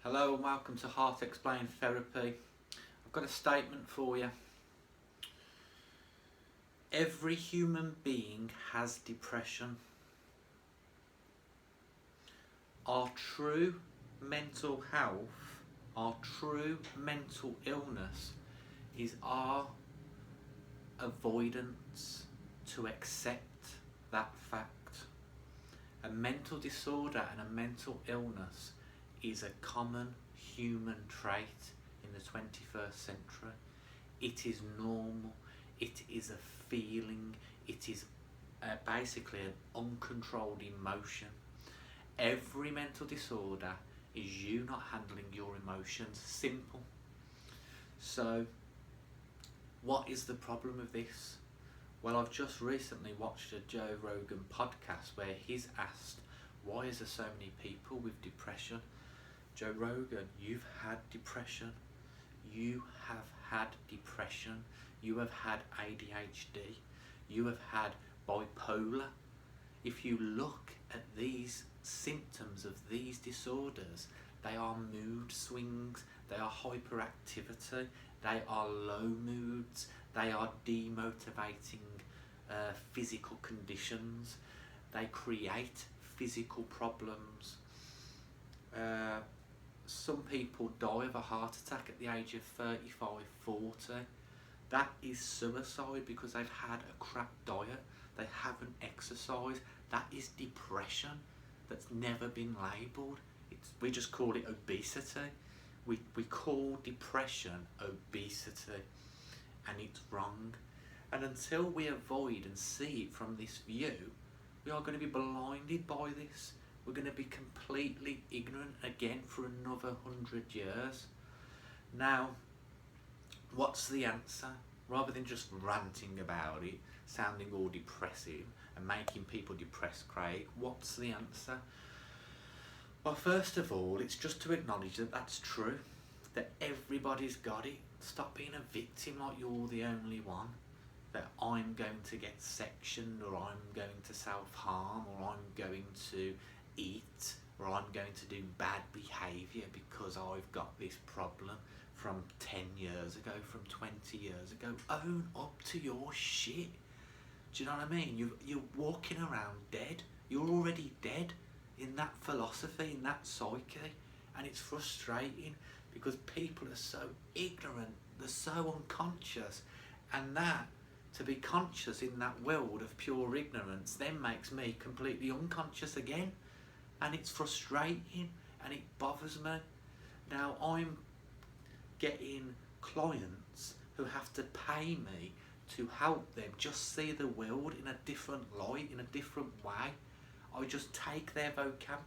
Hello and welcome to Heart Explained Therapy. I've got a statement for you. Every human being has depression. Our true mental health, our true mental illness is our avoidance to accept that fact. A mental disorder and a mental illness is a common human trait in the 21st century. It is normal, it is a feeling, it is basically an uncontrolled emotion. Every mental disorder is you not handling your emotions. Simple. So, what is the problem with this? Well, I've just recently watched a Joe Rogan podcast where he's asked, why is there so many people with depression? Joe Rogan, you've had depression, you have had depression, you have had ADHD, you have had bipolar. If you look at these symptoms of these disorders, they are mood swings, they are hyperactivity, they are low moods, they are demotivating physical conditions, they create physical problems. Some people die of a heart attack at the age of 35, 40. That is suicide because they've had a crap diet, they haven't exercised. That is depression that's never been labelled. We just call it obesity. We call depression obesity, and it's wrong. And until we avoid and see it from this view, we are going to be blinded by this. We're going to be completely ignorant again for another 100 years. Now, what's the answer? Rather than just ranting about it, sounding all depressive and making people depressed, Craig, what's the answer? Well, first of all, it's just to acknowledge that that's true, that everybody's got it. Stop being a victim like you're the only one, that I'm going to get sectioned, or I'm going to self-harm, or I'm going to eat, or I'm going to do bad behaviour because I've got this problem from 10 years ago, from 20 years ago. Own up to your shit. Do you know what I mean? You're walking around dead. You're already dead in that philosophy, in that psyche. And it's frustrating because people are so ignorant, they're so unconscious. And that, to be conscious in that world of pure ignorance, then makes me completely unconscious again. And it's frustrating and it bothers me. Now I'm getting clients who have to pay me to help them just see the world in a different light, in a different way. I just take their vocab,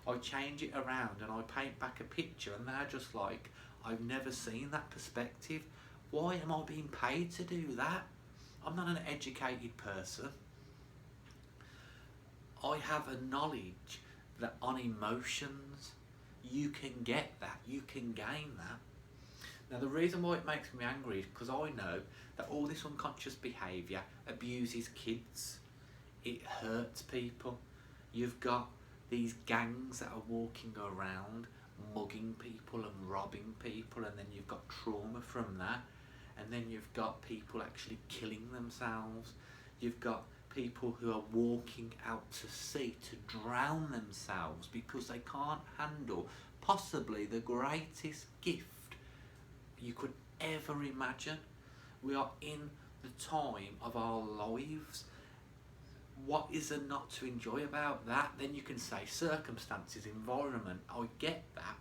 I change it around and I paint back a picture, and they're just like, I've never seen that perspective. Why am I being paid to do that? I'm not an educated person. I have a knowledge that on emotions, you can get that, you can gain that. Now the reason why it makes me angry is because I know that all this unconscious behaviour abuses kids. It hurts people. You've got these gangs that are walking around mugging people and robbing people, and then you've got trauma from that, and then you've got people actually killing themselves. You've got people who are walking out to sea to drown themselves because they can't handle possibly the greatest gift you could ever imagine. We are in the time of our lives. What is there not to enjoy about that? Then you can say circumstances, environment. I get that.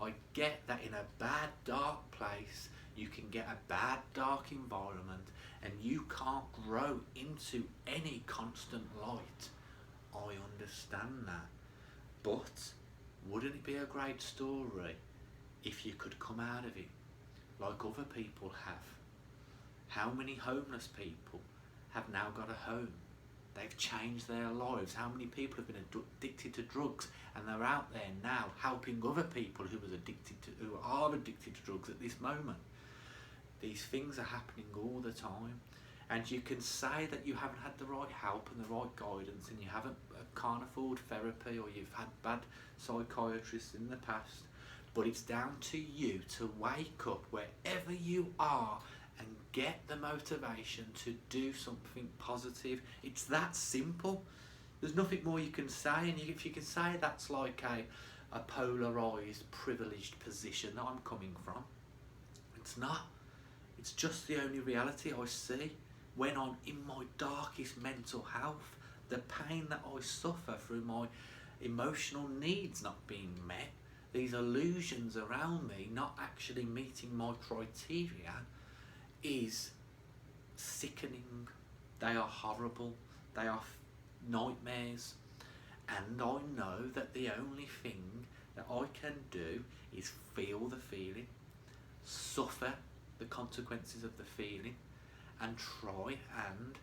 I get that in a bad, dark place, you can get a bad, dark environment and you can't grow into any constant light. I understand that. But wouldn't it be a great story if you could come out of it like other people have? How many homeless people have now got a home? They've changed their lives. How many people have been addicted to drugs and they're out there now helping other people who are addicted to drugs at this moment? These things are happening all the time, And you can say that you haven't had the right help and the right guidance, and you can't afford therapy, or you've had bad psychiatrists in the past, but it's down to you to wake up wherever you are and get the motivation to do something positive. It's that simple. There's nothing more you can say, and if you can say that's like a polarised, privileged position that I'm coming from, it's not. It's just the only reality I see. When I'm in my darkest mental health, the pain that I suffer through my emotional needs not being met, these illusions around me not actually meeting my criteria, is sickening. They are horrible. They are nightmares. And I know that the only thing that I can do is feel the feeling, suffer the consequences of the feeling, and try and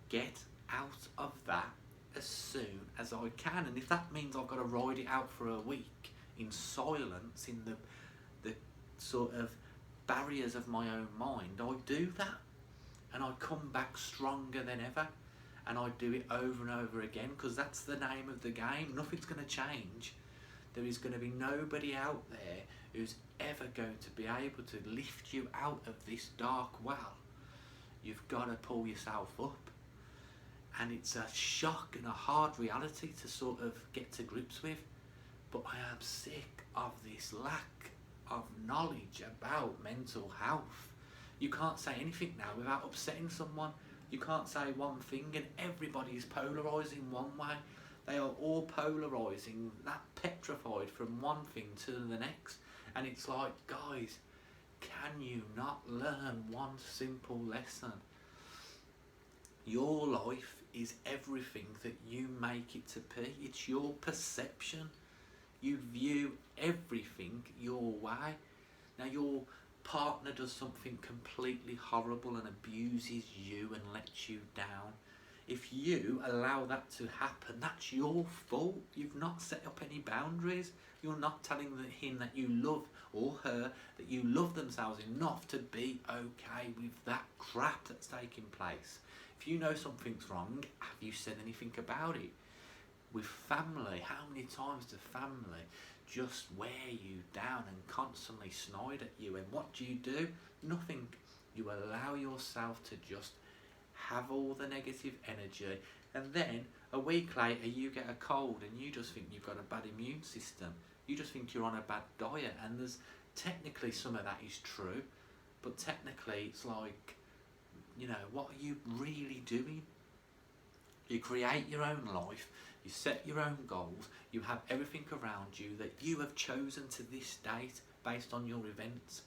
get out of that as soon as I can. And if that means I've got to ride it out for a week in silence, in the sort of barriers of my own mind, I do that, and I come back stronger than ever, and I do it over and over again, because that's the name of the game. Nothing's going to change. There is going to be nobody out there who's ever going to be able to lift you out of this dark well. You've got to pull yourself up. And it's a shock and a hard reality to sort of get to grips with. But I am sick of this lack of knowledge about mental health. You can't say anything now without upsetting someone. You can't say one thing, and everybody is polarising one way. They are all polarising, that petrified from one thing to the next. And it's like, guys, can you not learn one simple lesson? Your life is everything that you make it to be. It's your perception. You view everything your way. Now, your partner does something completely horrible and abuses you and lets you down. If you allow that to happen, that's your fault. You've not set up any boundaries. You're not telling him that you love, or her, that you love themselves enough to be okay with that crap that's taking place. If you know something's wrong, have you said anything about it? With family, how many times do family just wear you down and constantly snide at you? And what do? Nothing. You allow yourself to just have all the negative energy, and then a week later you get a cold and you just think you've got a bad immune system. You just think you're on a bad diet, and there's technically some of that is true, but technically it's like, you know, what are you really doing? You create your own life, you set your own goals, you have everything around you that you have chosen to this date based on your events.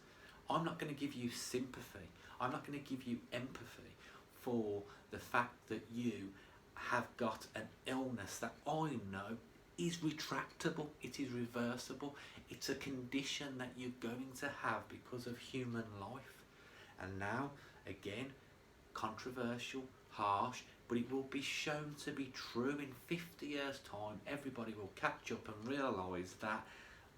I'm not going to give you sympathy. I'm not going to give you empathy for the fact that you have got an illness that I know is retractable, it is reversible, it's a condition that you're going to have because of human life. And now, again, controversial, harsh, but it will be shown to be true in 50 years' time. Everybody will catch up and realise that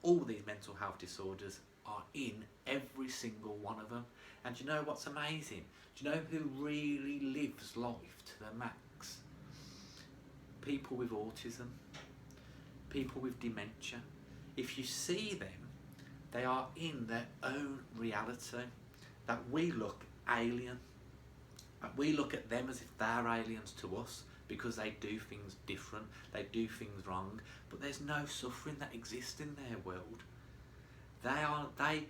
all these mental health disorders are in every single one of them. And do you know what's amazing? Do you know who really lives life to the max? People with autism, people with dementia. If you see them, they are in their own reality, that we look alien. We look at them as if they're aliens to us because they do things different, they do things wrong, but there's no suffering that exists in their world. They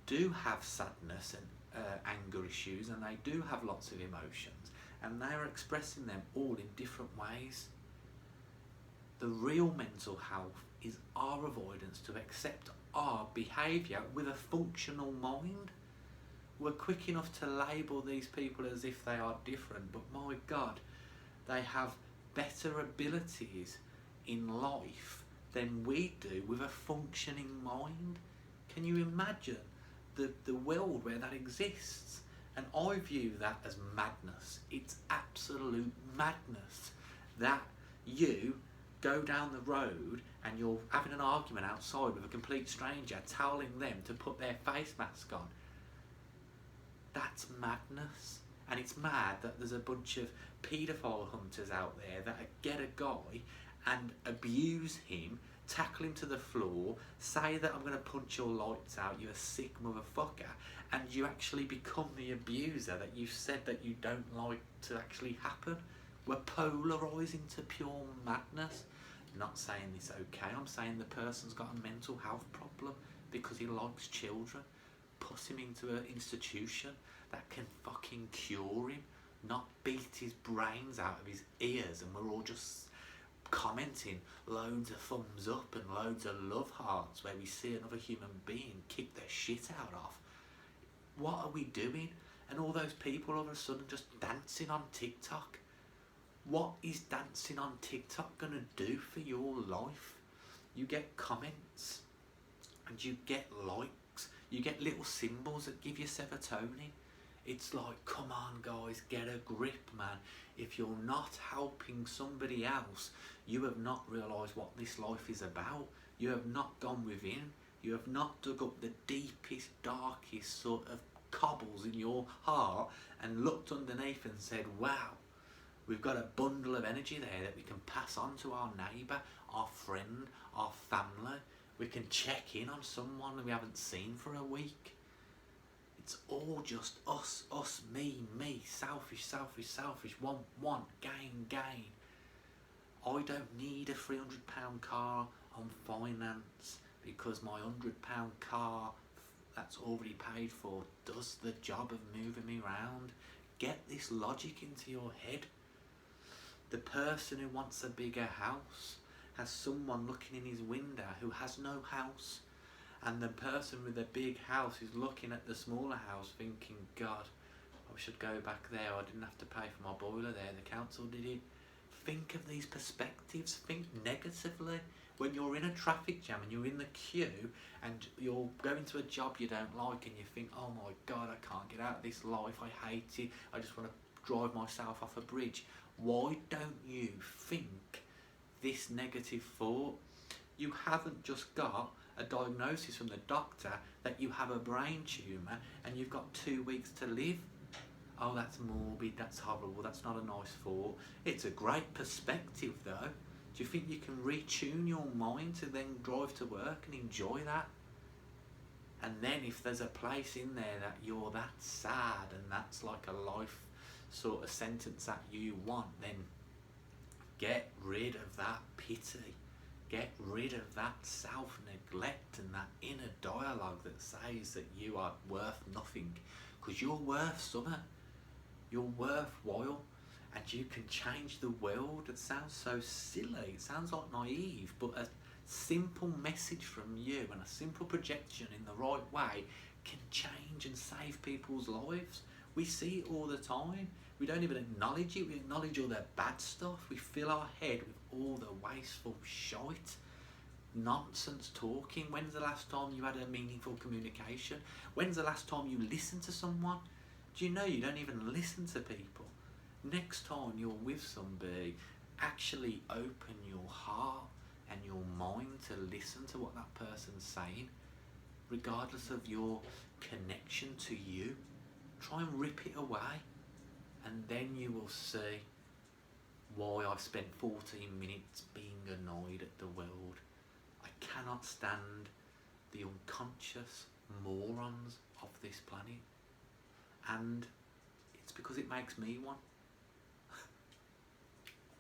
do have sadness and anger issues, and they do have lots of emotions, and they are expressing them all in different ways. The real mental health is our avoidance to accept our behaviour with a functional mind. We're quick enough to label these people as if they are different, but my God, they have better abilities in life than we do with a functioning mind. Can you imagine the world where that exists? And I view that as madness. It's absolute madness that you go down the road and you're having an argument outside with a complete stranger, telling them to put their face mask on. That's madness. And it's mad that there's a bunch of paedophile hunters out there that get a guy and abuse him, tackle him to the floor, say that I'm going to punch your lights out, you're a sick motherfucker, and you actually become the abuser that you said that you don't like to actually happen. We're polarising to pure madness. Not saying this okay, I'm saying the person's got a mental health problem because he likes children. Put him into an institution that can fucking cure him, not beat his brains out of his ears, and we're all just commenting loads of thumbs up and loads of love hearts where we see another human being kick the shit out of. What are we doing? And all those people all of a sudden just dancing on TikTok. What is dancing on TikTok gonna do for your life? You get comments and you get likes, you get little symbols that give you serotonin. It's like, come on guys, get a grip, man. If you're not helping somebody else, you have not realised what this life is about. You have not gone within. You have not dug up the deepest, darkest sort of cobbles in your heart and looked underneath and said, wow, we've got a bundle of energy there that we can pass on to our neighbour, our friend, our family. We can check in on someone we haven't seen for a week. It's all just us, me, selfish, want, gain. I don't need a £300 car on finance because my £100 car that's already paid for does the job of moving me around. Get this logic into your head. The person who wants a bigger house has someone looking in his window who has no house. And the person with a big house is looking at the smaller house thinking, God, I should go back there. I didn't have to pay for my boiler there. The council did it. Think of these perspectives. Think negatively. When you're in a traffic jam and you're in the queue and you're going to a job you don't like and you think, oh my God, I can't get out of this life. I hate it. I just want to drive myself off a bridge. Why don't you think this negative thought? You haven't just got a diagnosis from the doctor that you have a brain tumour and you've got 2 weeks to live. Oh, that's morbid, that's horrible, that's not a nice thought. It's a great perspective though. Do you think you can retune your mind to then drive to work and enjoy that? And then if there's a place in there that you're that sad and that's like a life sort of sentence that you want, then get rid of that pity. Get rid of that self-neglect and that inner dialogue that says that you are worth nothing. Because you're worth something. You're worthwhile. And you can change the world. It sounds so silly. It sounds like naive. But a simple message from you and a simple projection in the right way can change and save people's lives. We see it all the time. We don't even acknowledge it. We acknowledge all the bad stuff. We fill our head with all the wasteful shite, nonsense talking. When's the last time you had a meaningful communication? When's the last time you listened to someone? Do you know you don't even listen to people? Next time you're with somebody, actually open your heart and your mind to listen to what that person's saying, regardless of your connection to you. Try and rip it away. And then you will see why I've spent 14 minutes being annoyed at the world. I cannot stand the unconscious morons of this planet. And it's because it makes me one.